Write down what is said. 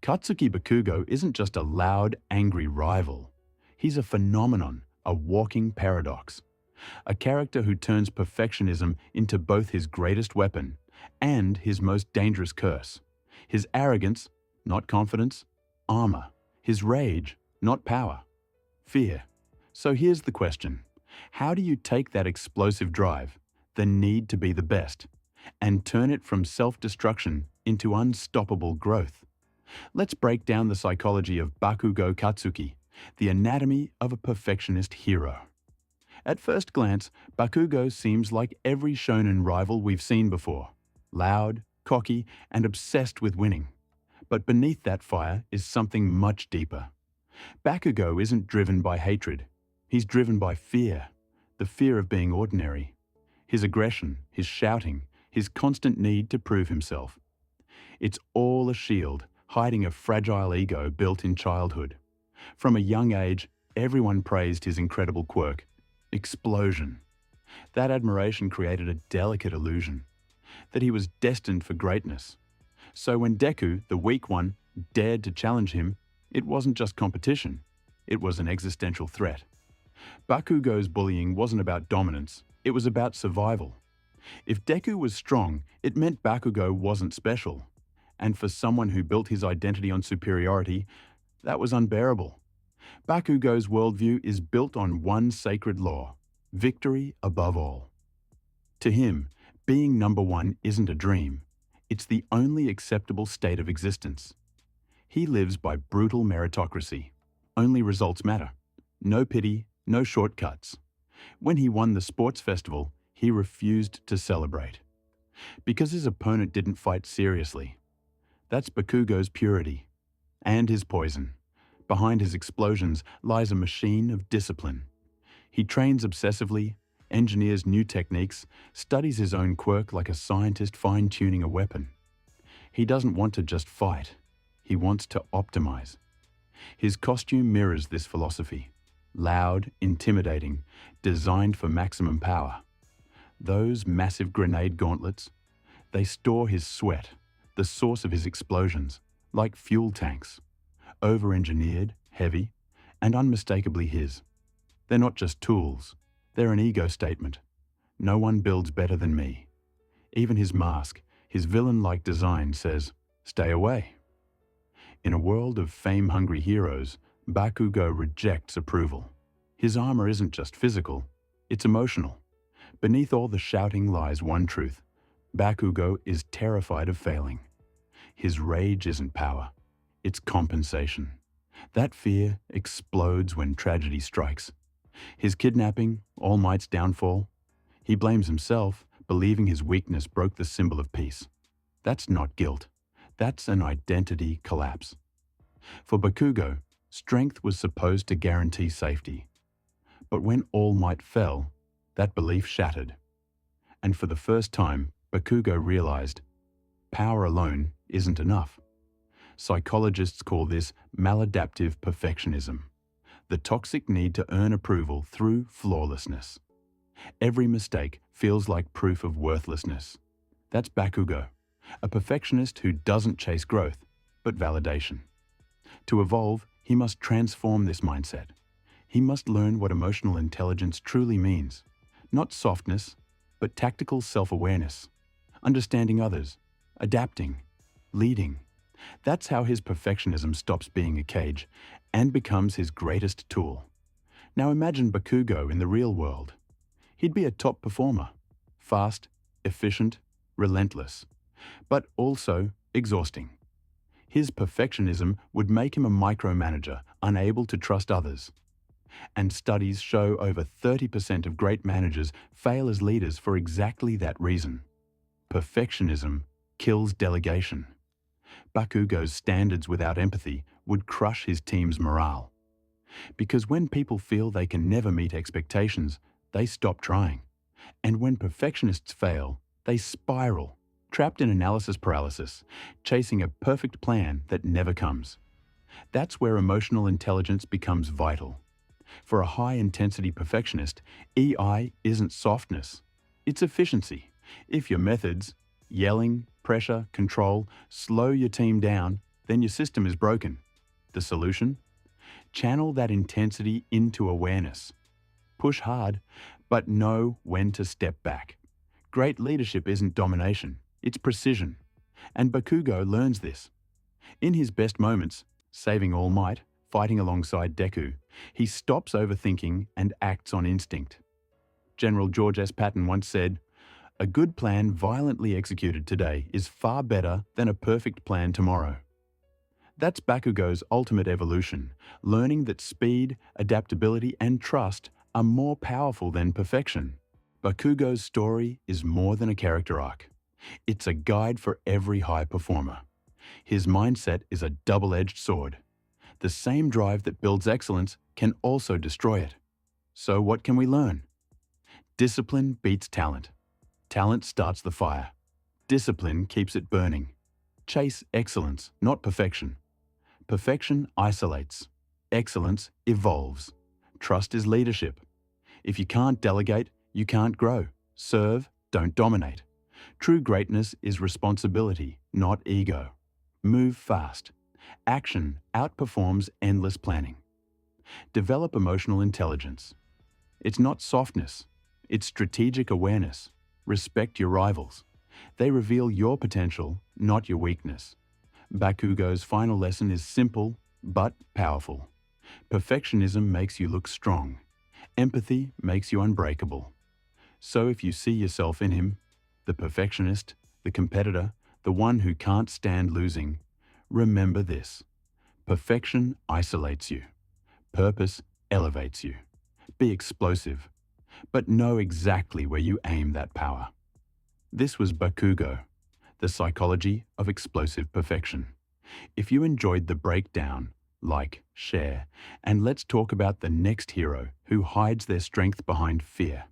Katsuki Bakugo isn't just a loud, angry rival. He's a phenomenon, a walking paradox. A character who turns perfectionism into both his greatest weapon and his most dangerous curse. His arrogance, not confidence, armor. His rage, not power, fear. So here's the question. How do you take that explosive drive, the need to be the best, and turn it from self-destruction into unstoppable growth? Let's break down the psychology of Bakugo Katsuki, the anatomy of a perfectionist hero. At first glance, Bakugo seems like every shonen rival we've seen before. Loud, cocky, and obsessed with winning. But beneath that fire is something much deeper. Bakugo isn't driven by hatred. He's driven by fear, the fear of being ordinary. His aggression, his shouting, his constant need to prove himself. It's all a shield, hiding a fragile ego built in childhood. From a young age, everyone praised his incredible quirk, explosion. That admiration created a delicate illusion, that he was destined for greatness. So when Deku, the weak one, dared to challenge him, it wasn't just competition, it was an existential threat. Bakugo's bullying wasn't about dominance, it was about survival. If Deku was strong, it meant Bakugo wasn't special. And for someone who built his identity on superiority, that was unbearable. Bakugo's worldview is built on one sacred law: victory above all. To him, being number one isn't a dream. It's the only acceptable state of existence. He lives by brutal meritocracy. Only results matter. No pity, no shortcuts. When he won the sports festival, he refused to celebrate. Because his opponent didn't fight seriously. That's Bakugo's purity. And his poison. Behind his explosions lies a machine of discipline. He trains obsessively, engineers new techniques, studies his own quirk like a scientist fine-tuning a weapon. He doesn't want to just fight. He wants to optimize. His costume mirrors this philosophy. Loud, intimidating, designed for maximum power. Those massive grenade gauntlets, they store his sweat, the source of his explosions, like fuel tanks. Over-engineered, heavy, and unmistakably his. They're not just tools, they're an ego statement. No one builds better than me. Even his mask, his villain-like design says, "Stay away." In a world of fame-hungry heroes, Bakugo rejects approval. His armor isn't just physical, it's emotional. Beneath all the shouting lies one truth. Bakugo is terrified of failing. His rage isn't power, it's compensation. That fear explodes when tragedy strikes. His kidnapping, All Might's downfall. He blames himself, believing his weakness broke the symbol of peace. That's not guilt. That's an identity collapse. For Bakugo, strength was supposed to guarantee safety. But when All Might fell, that belief shattered. And for the first time, Bakugo realized, power alone isn't enough. Psychologists call this maladaptive perfectionism, the toxic need to earn approval through flawlessness. Every mistake feels like proof of worthlessness. That's Bakugo, a perfectionist who doesn't chase growth, but validation. To evolve, he must transform this mindset. He must learn what emotional intelligence truly means. Not softness, but tactical self-awareness. Understanding others, adapting, leading. That's how his perfectionism stops being a cage and becomes his greatest tool. Now imagine Bakugo in the real world. He'd be a top performer, fast, efficient, relentless, but also exhausting. His perfectionism would make him a micromanager, unable to trust others. And studies show over 30% of great managers fail as leaders for exactly that reason. Perfectionism kills delegation. Bakugo's standards without empathy would crush his team's morale. Because when people feel they can never meet expectations, they stop trying. And when perfectionists fail, they spiral, trapped in analysis paralysis, chasing a perfect plan that never comes. That's where emotional intelligence becomes vital. For a high-intensity perfectionist, EI isn't softness, it's efficiency. If your methods, Yelling, pressure, control, slow your team down, then your system is broken. The solution? Channel that intensity into awareness. Push hard, but know when to step back. Great leadership isn't domination, it's precision. And Bakugo learns this. In his best moments, saving All Might, fighting alongside Deku, he stops overthinking and acts on instinct. General George S. Patton once said, "A good plan violently executed today is far better than a perfect plan tomorrow." That's Bakugo's ultimate evolution, learning that speed, adaptability, and trust are more powerful than perfection. Bakugo's story is more than a character arc. It's a guide for every high performer. His mindset is a double-edged sword. The same drive that builds excellence can also destroy it. So what can we learn? Discipline beats talent. Talent starts the fire. Discipline keeps it burning. Chase excellence, not perfection. Perfection isolates. Excellence evolves. Trust is leadership. If you can't delegate, you can't grow. Serve, don't dominate. True greatness is responsibility, not ego. Move fast. Action outperforms endless planning. Develop emotional intelligence. It's not softness, it's strategic awareness. Respect your rivals. They reveal your potential, not your weakness. Bakugo's final lesson is simple but powerful. Perfectionism makes you look strong. Empathy makes you unbreakable. So if you see yourself in him, the perfectionist, the competitor, the one who can't stand losing, remember this. Perfection isolates you. Purpose elevates you. Be explosive, but know exactly where you aim that power. This was Bakugo, the psychology of explosive perfection. If you enjoyed the breakdown, like, share, and let's talk about the next hero who hides their strength behind fear.